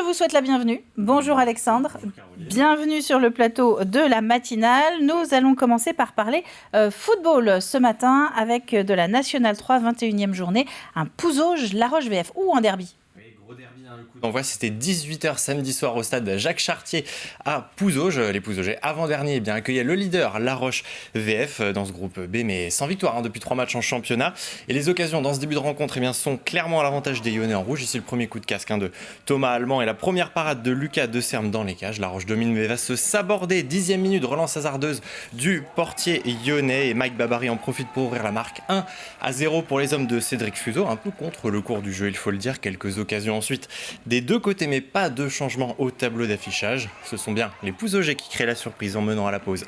vous souhaite la bienvenue. Bonjour Alexandre, bienvenue sur le plateau de la matinale. Nous allons commencer par parler football ce matin avec de la National 3, 21e journée, un Pouzauges La Roche VF ou un derby. Le coup d'envoi, c'était 18h samedi soir au stade Jacques Chartier à Pouzauges. Les Pouzaugais avant-dernier accueillaient le leader La Roche VF dans ce groupe B, mais sans victoire depuis 3 matchs en championnat. Et les occasions dans ce début de rencontre sont clairement à l'avantage des Lyonnais en rouge. Ici le premier coup de casque de Thomas Allemand et la première parade de Lucas Deserme dans les cages. La Roche domine mais va se saborder. 10e minute, relance hasardeuse du portier lyonnais et Mike Babary en profite pour ouvrir la marque 1-0 pour les hommes de Cédric Fuseau. Un peu contre le cours du jeu, il faut le dire. Quelques occasions ensuite des deux côtés, mais pas de changement au tableau d'affichage. Ce sont bien les Pouzaugais qui créent la surprise en menant à la pause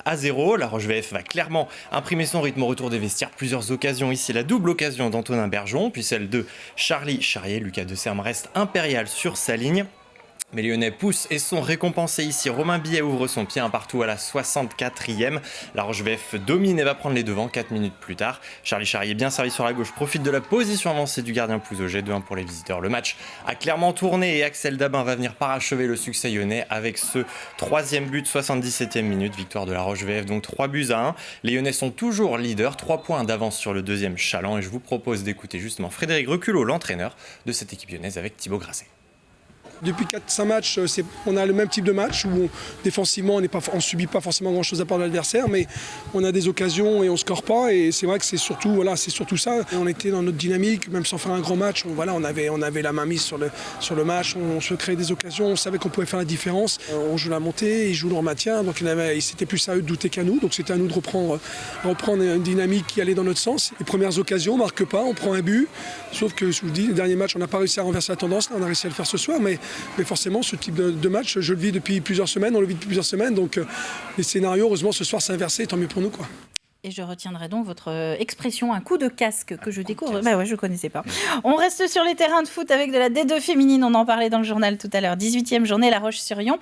1-0. La Roche VF va clairement imprimer son rythme au retour des vestiaires. Plusieurs occasions ici, la double occasion d'Antonin Bergeron, puis celle de Charlie Charrier. Lucas Deserme reste impérial sur sa ligne. Mais les Lyonnais poussent et sont récompensés ici. Romain Billet ouvre son pied un partout à la 64e. La Roche VF domine et va prendre les devants 4 minutes plus tard. Charlie Charrier, bien servi sur la gauche, profite de la position avancée du gardien Pouzaugais. 2-1 pour les visiteurs. Le match a clairement tourné et Axel Dabin va venir parachever le succès lyonnais avec ce 3e but, 77e minute. Victoire de la Roche VF, donc 3-1. Les Lyonnais sont toujours leaders, 3 points d'avance sur le deuxième Chaland. Et je vous propose d'écouter justement Frédéric Reculot, l'entraîneur de cette équipe lyonnaise, avec Thibaut Grasset. Depuis 4-5 matchs, on a le même type de match où défensivement on ne subit pas forcément grand chose à part de l'adversaire, mais on a des occasions et on ne score pas. Et c'est vrai que c'est surtout ça. Et on était dans notre dynamique, même sans faire un grand match. On avait la main mise sur le match, on se créait des occasions, on savait qu'on pouvait faire la différence. On joue la montée, ils jouent le maintien, donc c'était plus à eux de douter qu'à nous. Donc c'était à nous de reprendre une dynamique qui allait dans notre sens. Les premières occasions, on ne marque pas, on prend un but. Sauf que, je vous le dis, les derniers matchs, on n'a pas réussi à renverser la tendance. Là, on a réussi à le faire ce soir, mais forcément, ce type de match, je le vis depuis plusieurs semaines, on le vit depuis plusieurs semaines. Donc les scénarios, heureusement, ce soir, s'est inversé, tant mieux pour nous, quoi. Et je retiendrai donc votre expression, un coup de casque que je découvre. Bah ouais, je ne connaissais pas. On reste sur les terrains de foot avec de la D2 féminine. On en parlait dans le journal tout à l'heure. 18e journée, La Roche-sur-Yon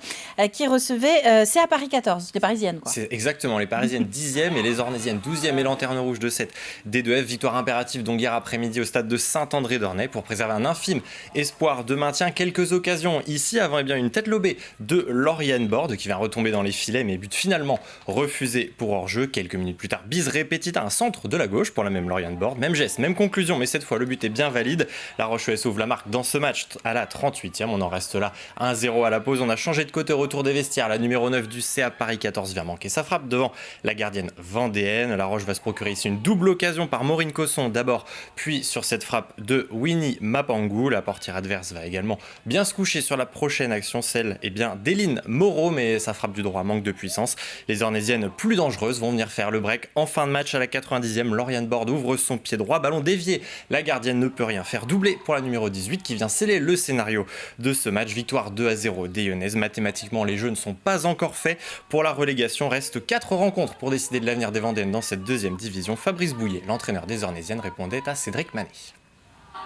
qui recevait, c'est à Paris 14, les Parisiennes, quoi. C'est exactement, les Parisiennes 10e et les Ornésiennes 12e et lanterne rouge de cette D2F. Victoire impérative donc hier après-midi au stade de Saint-André-d'Ornay pour préserver un infime espoir de maintien. Quelques occasions ici avant une tête lobée de Lauriane Borde qui vient retomber dans les filets mais but finalement refusé pour hors-jeu. Quelques minutes plus tard, bise répétita un centre de la gauche pour la même Lauriane Borde. Même geste, même conclusion, mais cette fois le but est bien valide. La Roche ES ouvre la marque dans ce match à la 38e. On en reste là 1-0 à la pause. On a changé de côté au retour des vestiaires. La numéro 9 du CA Paris 14 vient manquer sa frappe devant la gardienne vendéenne. La Roche va se procurer ici une double occasion par Maureen Cosson d'abord, puis sur cette frappe de Winnie Mapangou. La portière adverse va également bien se coucher sur la prochaine action, celle d'Éline Moreau, mais sa frappe du droit manque de puissance. Les Ornésiennes plus dangereuses vont venir faire le break en fin de match à la 90e. Lauriane Borde ouvre son pied droit, ballon dévié. La gardienne ne peut rien faire. Doublé pour la numéro 18 qui vient sceller le scénario de ce match. Victoire 2-0 des Lyonnaises. Mathématiquement, les jeux ne sont pas encore faits pour la relégation. Reste 4 rencontres pour décider de l'avenir des Vendéennes dans cette deuxième division. Fabrice Bouillet, l'entraîneur des Ornésiennes, répondait à Cédric Manet.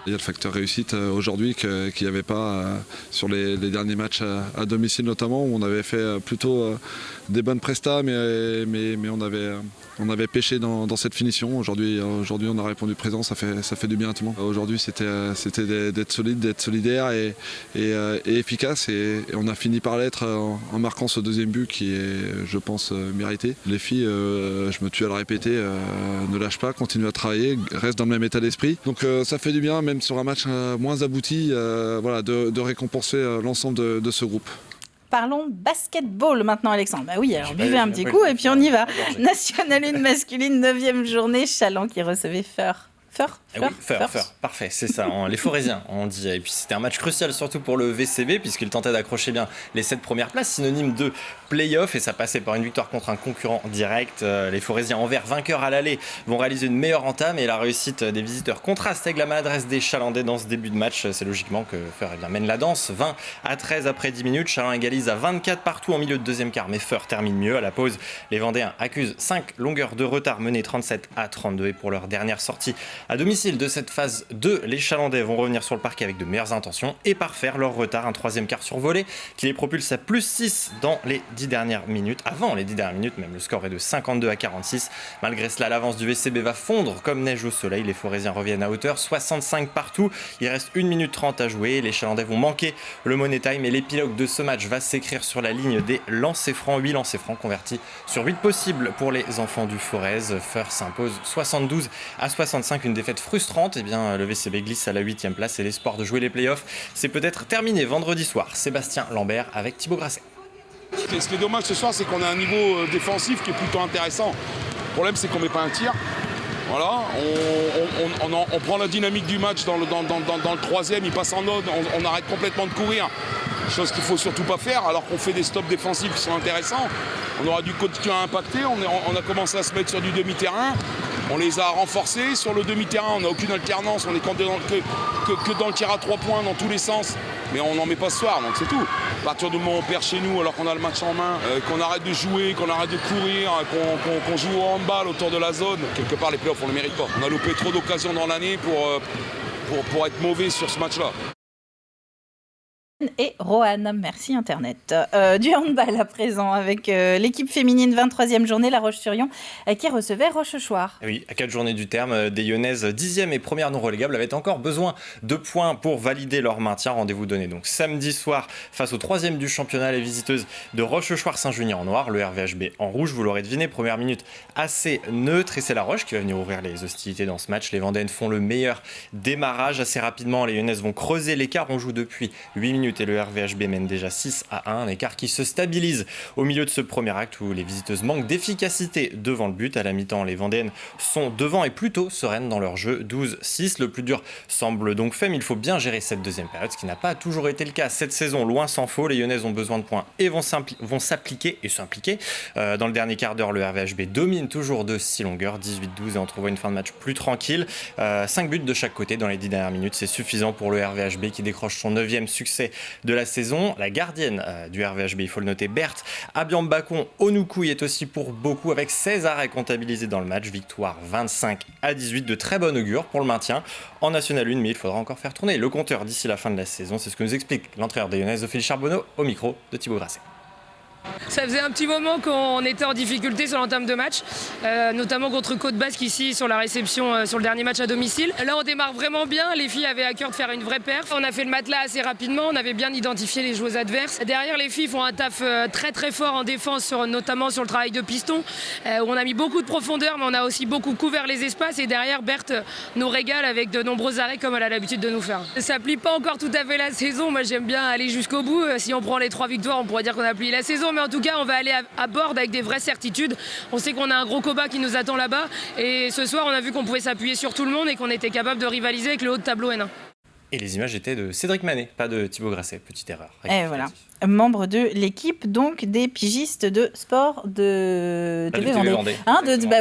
Il y a le facteur réussite aujourd'hui qu'il n'y avait pas sur les derniers matchs à domicile notamment, où on avait fait plutôt des bonnes prestats, mais on avait pêché dans cette finition. Aujourd'hui, on a répondu présent, ça fait du bien à tout le monde. Aujourd'hui, c'était d'être solide, d'être solidaire et efficace, et on a fini par l'être en marquant ce deuxième but qui est, je pense, mérité. Les filles, je me tue à le répéter, ne lâchent pas, continuent à travailler, restent dans le même état d'esprit. Donc ça fait du bien, même sur un match moins abouti, de récompenser l'ensemble de ce groupe. Parlons basketball maintenant, Alexandre. Bah oui, alors buvez un petit coup et puis on y va. National 1 masculine, 9e journée, Chaland qui recevait Feur. Parfait, c'est ça, les Forésiens, on dit. Et puis c'était un match crucial surtout pour le VCB puisqu'il tentait d'accrocher bien les 7 premières places, synonyme de play-off, et ça passait par une victoire contre un concurrent direct. Les Forésiens, envers vainqueurs à l'aller, vont réaliser une meilleure entame, et la réussite des visiteurs contraste avec la maladresse des Chalandais dans ce début de match. C'est logiquement que Feur mène la danse, 20-13 après 10 minutes. Chaland égalise à 24 partout en milieu de deuxième quart, mais Feur termine mieux. À la pause, les Vendéens accusent 5 longueurs de retard, menés 37-32, et pour leur dernière sortie à domicile de cette phase 2, les Chalandais vont revenir sur le parquet avec de meilleures intentions et parfaire leur retard. Un troisième quart survolé qui les propulse à +6 dans les 10 dernières minutes. Avant les 10 dernières minutes, même, le score est de 52-46. Malgré cela, l'avance du VCB va fondre comme neige au soleil. Les Forésiens reviennent à hauteur, 65 partout. Il reste 1 minute 30 à jouer. Les Chalandais vont manquer le money time et l'épilogue de ce match va s'écrire sur la ligne des lancers francs. 8 lancers francs convertis sur 8 possibles pour les enfants du Forez. Feur s'impose 72-65, une défaite frustrante. Eh bien, le VCB glisse à la 8e place et l'espoir de jouer les playoffs, c'est peut-être terminé vendredi soir. Sébastien Lambert avec Thibaut Grasset. Ce qui est dommage ce soir, c'est qu'on a un niveau défensif qui est plutôt intéressant. Le problème, c'est qu'on ne met pas un tir. Voilà, on prend la dynamique du match dans le troisième, il passe en ode, on arrête complètement de courir. Chose qu'il ne faut surtout pas faire, alors qu'on fait des stops défensifs qui sont intéressants. On aura du continuer à impacter, on a commencé à se mettre sur du demi-terrain. On les a renforcés sur le demi-terrain, on n'a aucune alternance, on est que dans le tir à 3 points dans tous les sens. Mais on n'en met pas ce soir, donc c'est tout. À partir du moment où on perd chez nous alors qu'on a le match en main, qu'on arrête de jouer, qu'on arrête de courir, qu'on joue au handball autour de la zone, quelque part les playoffs on ne les mérite pas. On a loupé trop d'occasions dans l'année pour être mauvais sur ce match-là. Et Roanne, merci Internet. Du handball à présent avec l'équipe féminine 23e journée, La Roche-sur-Yon, qui recevait Rochechouart. Oui, à 4 journées du terme, des Lyonnaises 10e et première non relégable avaient encore besoin de points pour valider leur maintien. Rendez-vous donné donc samedi soir face au 3e du championnat, les visiteuses de Rochechouart-Saint-Junien en noir, le RVHB en rouge. Vous l'aurez deviné, première minute assez neutre et c'est La Roche qui va venir ouvrir les hostilités dans ce match. Les Vendéennes font le meilleur démarrage assez rapidement. Les Lyonnaises vont creuser l'écart. On joue depuis 8 minutes et le RVHB mène déjà 6-1, un écart qui se stabilise au milieu de ce premier acte où les visiteuses manquent d'efficacité devant le but. À la mi-temps, les Vendéennes sont devant et plutôt sereines dans leur jeu, 12-6. Le plus dur semble donc fait, mais il faut bien gérer cette deuxième période, ce qui n'a pas toujours été le cas cette saison, loin s'en faut. Les Lyonnaises ont besoin de points et vont s'impliquer et s'impliquer. Dans le dernier quart d'heure, le RVHB domine toujours de 6 longueurs, 18-12, et on trouve une fin de match plus tranquille. 5 buts de chaque côté dans les 10 dernières minutes, c'est suffisant pour le RVHB qui décroche son 9e succès de la saison. La gardienne du RVHB, il faut le noter, Berthe Abiambacon Onoukoui est aussi pour beaucoup avec 16 arrêts comptabilisés dans le match. Victoire 25-18, de très bon augure pour le maintien en National 1, mais il faudra encore faire tourner le compteur d'ici la fin de la saison. C'est ce que nous explique l'entraîneur des Lyonnaises, Ophélie Charbonneau, au micro de Thibaut Grasset. Ça faisait un petit moment qu'on était en difficulté sur l'entame de match, notamment contre Côte-Basque ici sur la réception sur le dernier match à domicile. Là on démarre vraiment bien, les filles avaient à cœur de faire une vraie perf. On a fait le matelas assez rapidement, on avait bien identifié les joueuses adverses. Derrière les filles font un taf très très fort en défense, notamment sur le travail de piston, où on a mis beaucoup de profondeur mais on a aussi beaucoup couvert les espaces et derrière Berthe nous régale avec de nombreux arrêts comme elle a l'habitude de nous faire. Ça plie pas encore tout à fait la saison, moi j'aime bien aller jusqu'au bout. Si on prend les 3 victoires on pourrait dire qu'on a plié la saison, mais en tout cas on va aller à bord avec des vraies certitudes. On sait qu'on a un gros combat qui nous attend là-bas et ce soir on a vu qu'on pouvait s'appuyer sur tout le monde et qu'on était capable de rivaliser avec le haut de tableau N1. Et les images étaient de Cédric Manet, pas de Thibaut Grasset, petite erreur. Et voilà. Membre de l'équipe donc des pigistes de sport de TV Vendée.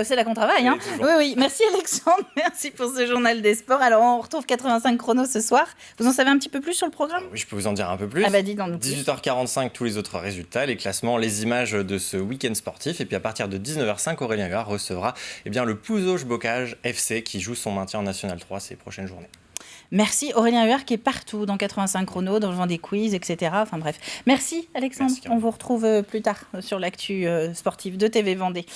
C'est là qu'on travaille. Hein. Oui, merci Alexandre, merci pour ce journal des sports. Alors on retrouve 85 chronos ce soir. Vous en savez un petit peu plus sur le programme ? Oui, je peux vous en dire un peu plus. Ah bah dis donc. 18h45, tous les autres résultats, les classements, les images de ce week-end sportif. Et puis à partir de 19h05, Aurélien Huard recevra le Pouzauges Bocage FC qui joue son maintien en National 3 ces prochaines journées. Merci Aurélien Huard qui est partout dans 85 chronos, dans le vent des quiz, etc. Enfin bref. Merci Alexandre. On vous retrouve plus tard sur l'actu sportive de TV Vendée.